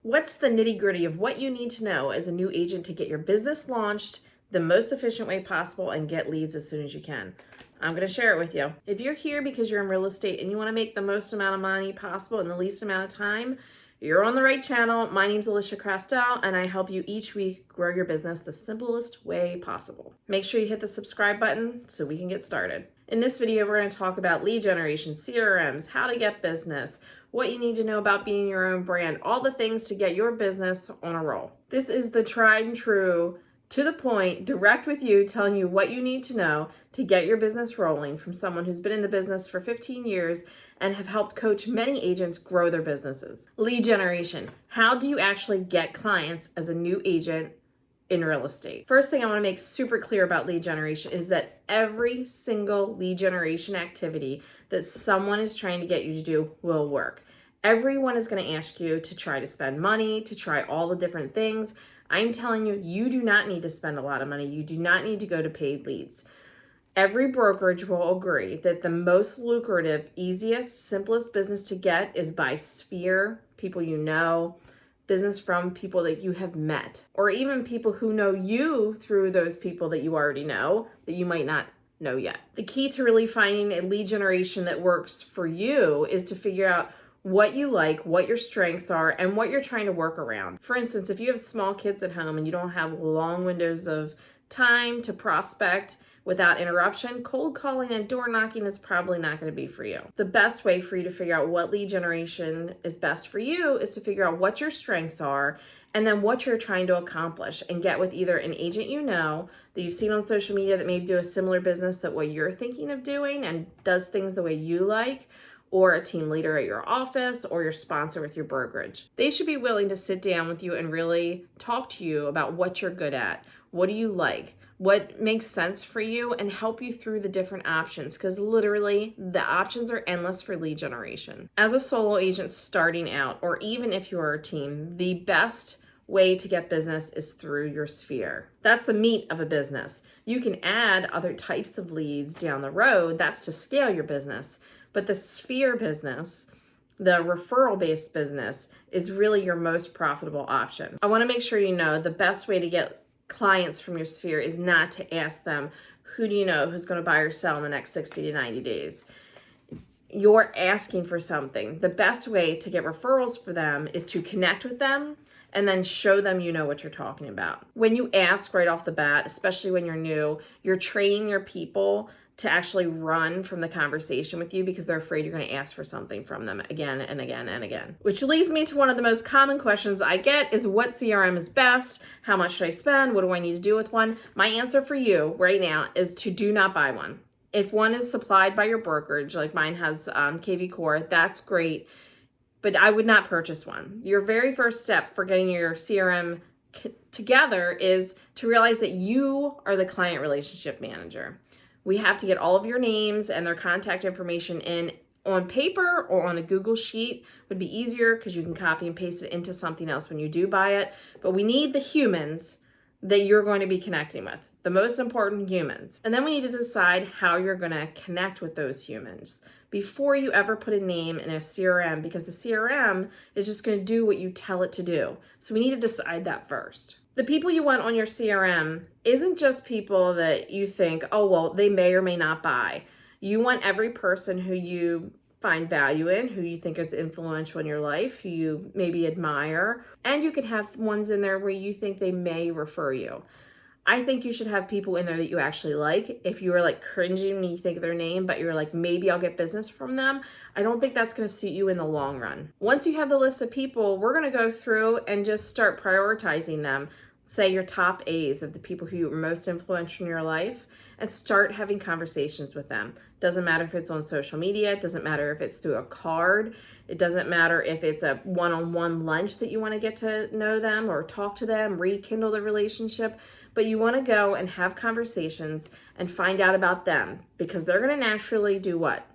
What's the nitty-gritty of what you need to know as a new agent to get your business launched the most efficient way possible and get leads as soon as you can? I'm going to share it with you. If you're here because you're in real estate and you want to make the most amount of money possible in the least amount of time, you're on the right channel. My name's Alisia Krastel, and I help you each week grow your business the simplest way possible. Make sure you hit the subscribe button so we can get started. In this video, we're going to talk about lead generation, CRMs, how to get business, what you need to know about being your own brand, all the things to get your business on a roll. This is the tried and true, to the point, direct with you, telling you what you need to know to get your business rolling from someone who's been in the business for 15 years and have helped coach many agents grow their businesses. Lead generation. How do you actually get clients as a new agent in real estate? First thing I want to make super clear about lead generation is that every single lead generation activity that someone is trying to get you to do will work. Everyone is going to ask you to try to spend money, to try all the different things. I'm telling you, you do not need to spend a lot of money. You do not need to go to paid leads. Every brokerage will agree that the most lucrative, easiest, simplest business to get is by sphere, people you know, business from people that you have met, or even people who know you through those people that you already know that you might not know yet. The key to really finding a lead generation that works for you is to figure out what you like, what your strengths are, and what you're trying to work around. For instance, if you have small kids at home and you don't have long windows of time to prospect without interruption, cold calling and door knocking is probably not going to be for you. The best way for you to figure out what lead generation is best for you is to figure out what your strengths are and then what you're trying to accomplish, and get with either an agent you know that you've seen on social media that may do a similar business that what you're thinking of doing and does things the way you like, or a team leader at your office, or your sponsor with your brokerage. They should be willing to sit down with you and really talk to you about what you're good at, what do you like, what makes sense for you, and help you through the different options, because literally the options are endless for lead generation. As a solo agent starting out, or even if you're a team, the best way to get business is through your sphere. That's the meat of a business. You can add other types of leads down the road. That's to scale your business. But the sphere business, the referral-based business, is really your most profitable option. I want to make sure you know the best way to get clients from your sphere is not to ask them, who do you know who's going to buy or sell in the next 60 to 90 days? You're asking for something. The best way to get referrals for them is to connect with them and then show them you know what you're talking about. When you ask right off the bat, especially when you're new, you're training your people to actually run from the conversation with you because they're afraid you're going to ask for something from them again and again and again. Which leads me to one of the most common questions I get is, what CRM is best? How much should I spend? What do I need to do with one? My answer for you right now is to do not buy one. If one is supplied by your brokerage, like mine has KV Core, that's great, but I would not purchase one. Your very first step for getting your CRM together is to realize that you are the client relationship manager. We have to get all of your names and their contact information in on paper or on a Google Sheet. Would be easier because you can copy and paste it into something else when you do buy it. But we need the humans that you're going to be connecting with, the most important humans. And then we need to decide how you're going to connect with those humans before you ever put a name in a CRM, because the CRM is just going to do what you tell it to do. So we need to decide that first. The people you want on your CRM isn't just people that you think, oh, well, they may or may not buy. You want every person who you find value in, who you think is influential in your life, who you maybe admire, and you can have ones in there where you think they may refer you. I think you should have people in there that you actually like. If you are like cringing when you think of their name, but you're like, maybe I'll get business from them, I don't think that's going to suit you in the long run. Once you have the list of people, we're going to go through and just start prioritizing them. Say your top A's of the people who are most influential in your life, and start having conversations with them. Doesn't matter if it's on social media, it doesn't matter if it's through a card, it doesn't matter if it's a one-on-one lunch that you want to get to know them or talk to them, rekindle the relationship, but you want to go and have conversations and find out about them, because they're going to naturally do what?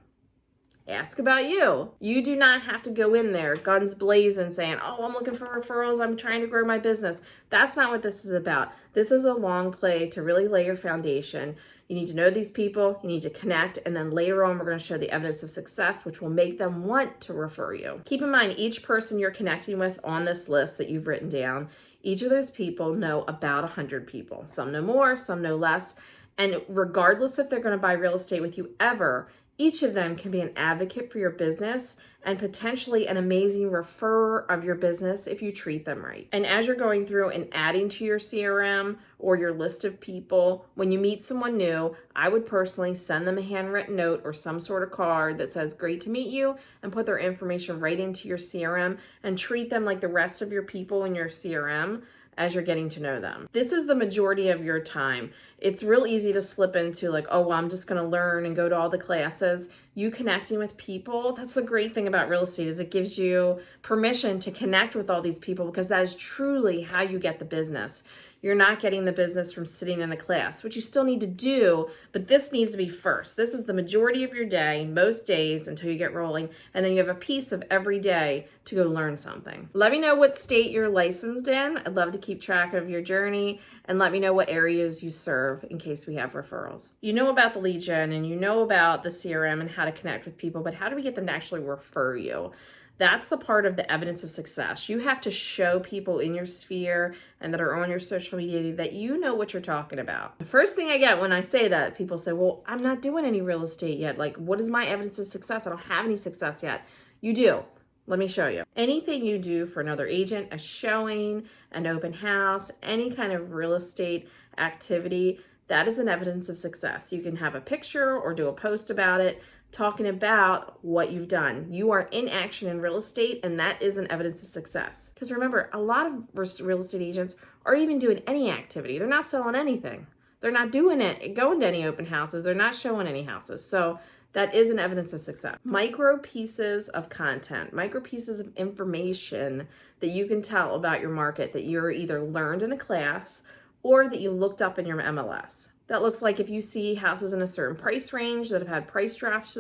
Ask about you. You do not have to go in there guns blazing saying, oh, I'm looking for referrals, I'm trying to grow my business. That's not what this is about. This is a long play to really lay your foundation. You need to know these people, you need to connect, and then later on we're going to show the evidence of success, which will make them want to refer you. Keep in mind, each person you're connecting with on this list that you've written down, each of those people know about 100 people. Some know more, some know less. And regardless if they're going to buy real estate with you ever, each of them can be an advocate for your business and potentially an amazing referrer of your business if you treat them right. And as you're going through and adding to your CRM or your list of people, when you meet someone new, I would personally send them a handwritten note or some sort of card that says, "Great to meet you," and put their information right into your CRM and treat them like the rest of your people in your CRM as you're getting to know them. This is the majority of your time. It's real easy to slip into like, oh, well, I'm just going to learn and go to all the classes. You connecting with people, that's the great thing about real estate, is it gives you permission to connect with all these people, because that is truly how you get the business. You're not getting the business from sitting in a class, which you still need to do, but this needs to be first. This is the majority of your day, most days until you get rolling, and then you have a piece of every day to go learn something. Let me know what state you're licensed in. I'd love to keep track of your journey, and let me know what areas you serve in case we have referrals. You know about the lead gen and you know about the CRM and how to connect with people, but how do we get them to actually refer you? That's the part of the evidence of success. You have to show people in your sphere and that are on your social media that you know what you're talking about. The first thing I get when I say that, people say, well, I'm not doing any real estate yet. Like, what is my evidence of success? I don't have any success yet. You do. Let me show you. Anything you do for another agent, a showing, an open house, any kind of real estate activity, that is an evidence of success. You can have a picture or do a post about it, talking about what you've done. You are in action in real estate, and that is an evidence of success. Because remember, a lot of real estate agents aren't even doing any activity. They're not selling anything. They're not doing it, going to any open houses. They're not showing any houses. So that is an evidence of success. Micro pieces of content, micro pieces of information that you can tell about your market that you're either learned in a class or that you looked up in your MLS. That looks like if you see houses in a certain price range that have had price drops,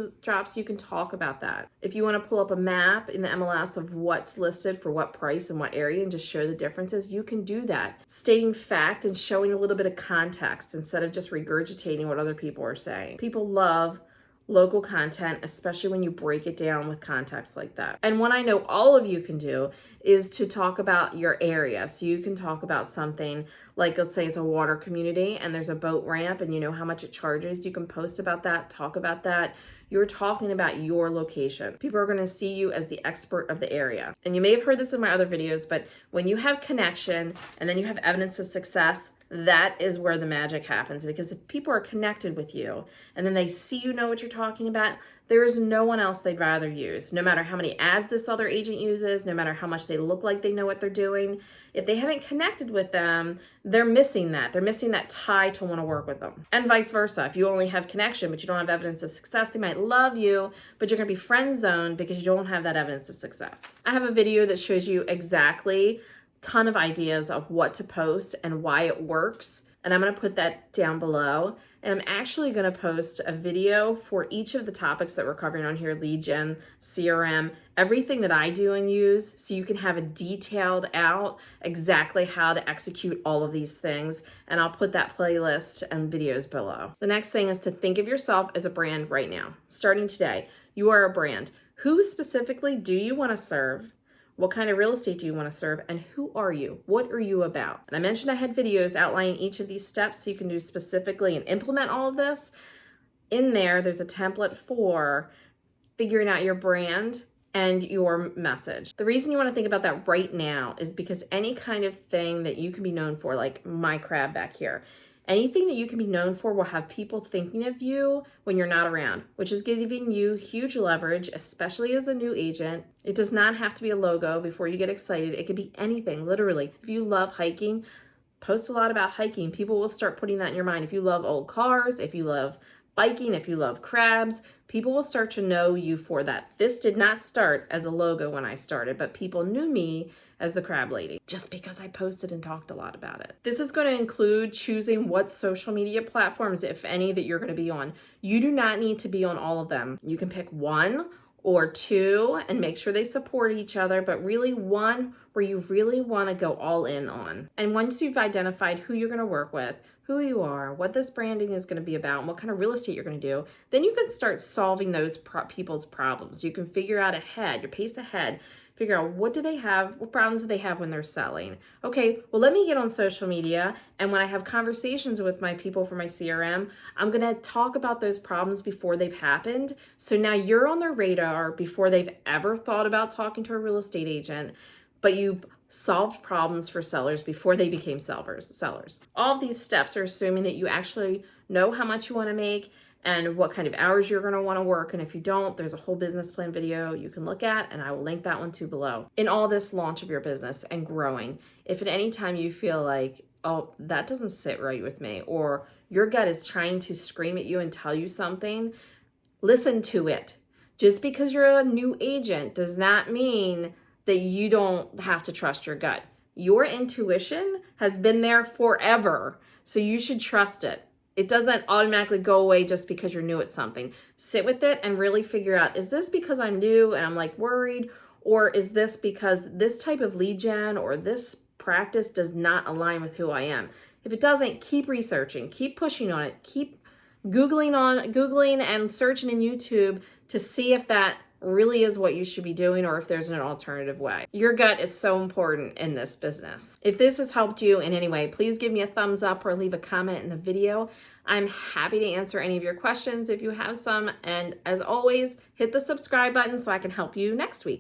you can talk about that. If you want to pull up a map in the MLS of what's listed for what price and what area and just show the differences, you can do that. Stating fact and showing a little bit of context instead of just regurgitating what other people are saying. People love local content, especially when you break it down with context like that. And what I know all of you can do is to talk about your area. So you can talk about something like, let's say it's a water community and there's a boat ramp and you know how much it charges. You can post about that, talk about that. You're talking about your location. People are going to see you as the expert of the area. And you may have heard this in my other videos, but when you have connection and then you have evidence of success, that is where the magic happens. Because if people are connected with you and then they see you know what you're talking about, there is no one else they'd rather use. No matter how many ads this other agent uses, no matter how much they look like they know what they're doing, if they haven't connected with them, they're missing that. They're missing that tie to want to work with them. And vice versa. If you only have connection, but you don't have evidence of success, they might love you, but you're going to be friend zoned because you don't have that evidence of success. I have a video that shows you exactly ton of ideas of what to post and why it works. And I'm going to put that down below. And I'm actually going to post a video for each of the topics that we're covering on here: lead gen, CRM, everything that I do and use, so you can have a detailed out exactly how to execute all of these things. And I'll put that playlist and videos below. The next thing is to think of yourself as a brand right now. Starting today, you are a brand. Who specifically do you want to serve? What kind of real estate do you want to serve? And who are you? What are you about? And I mentioned I had videos outlining each of these steps so you can do specifically and implement all of this. In there, there's a template for figuring out your brand and your message. The reason you want to think about that right now is because any kind of thing that you can be known for, like my crab back here, anything that you can be known for will have people thinking of you when you're not around, which is giving you huge leverage, especially as a new agent. It does not have to be a logo before you get excited. It could be anything, literally. If you love hiking, post a lot about hiking. People will start putting that in your mind. If you love old cars, if you love biking, if you love crabs, people will start to know you for that. This did not start as a logo when I started, but people knew me as the crab lady just because I posted and talked a lot about it. This is going to include choosing what social media platforms, if any, that you're going to be on. You do not need to be on all of them. You can pick one or two and make sure they support each other, but really one where you really want to go all in on. And once you've identified who you're going to work with, who you are, what this branding is going to be about, and what kind of real estate you're going to do, then you can start solving those people's problems. You can figure out ahead, your pace ahead, figure out what do they have, what problems do they have when they're selling. Okay, well, let me get on social media, and when I have conversations with my people for my CRM, I'm gonna talk about those problems before they've happened. So now you're on their radar before they've ever thought about talking to a real estate agent, but you've solved problems for sellers before they became sellers. All of these steps are assuming that you actually know how much you want to make and what kind of hours you're going to want to work. And if you don't, there's a whole business plan video you can look at, and I will link that one too below. In all this launch of your business and growing, if at any time you feel like, oh, that doesn't sit right with me, or your gut is trying to scream at you and tell you something, listen to it. Just because you're a new agent does not mean that you don't have to trust your gut. Your intuition has been there forever, so you should trust it. It doesn't automatically go away just because you're new at something. Sit with it and really figure out, is this because I'm new and I'm like worried? Or is this because this type of lead gen or this practice does not align with who I am? If it doesn't, keep researching, keep pushing on it, keep Googling and searching in YouTube to see if that really is what you should be doing or if there's an alternative way. Your gut is so important in this business. If this has helped you in any way, please give me a thumbs up or leave a comment in the video. I'm happy to answer any of your questions if you have some. And as always, hit the subscribe button so I can help you next week.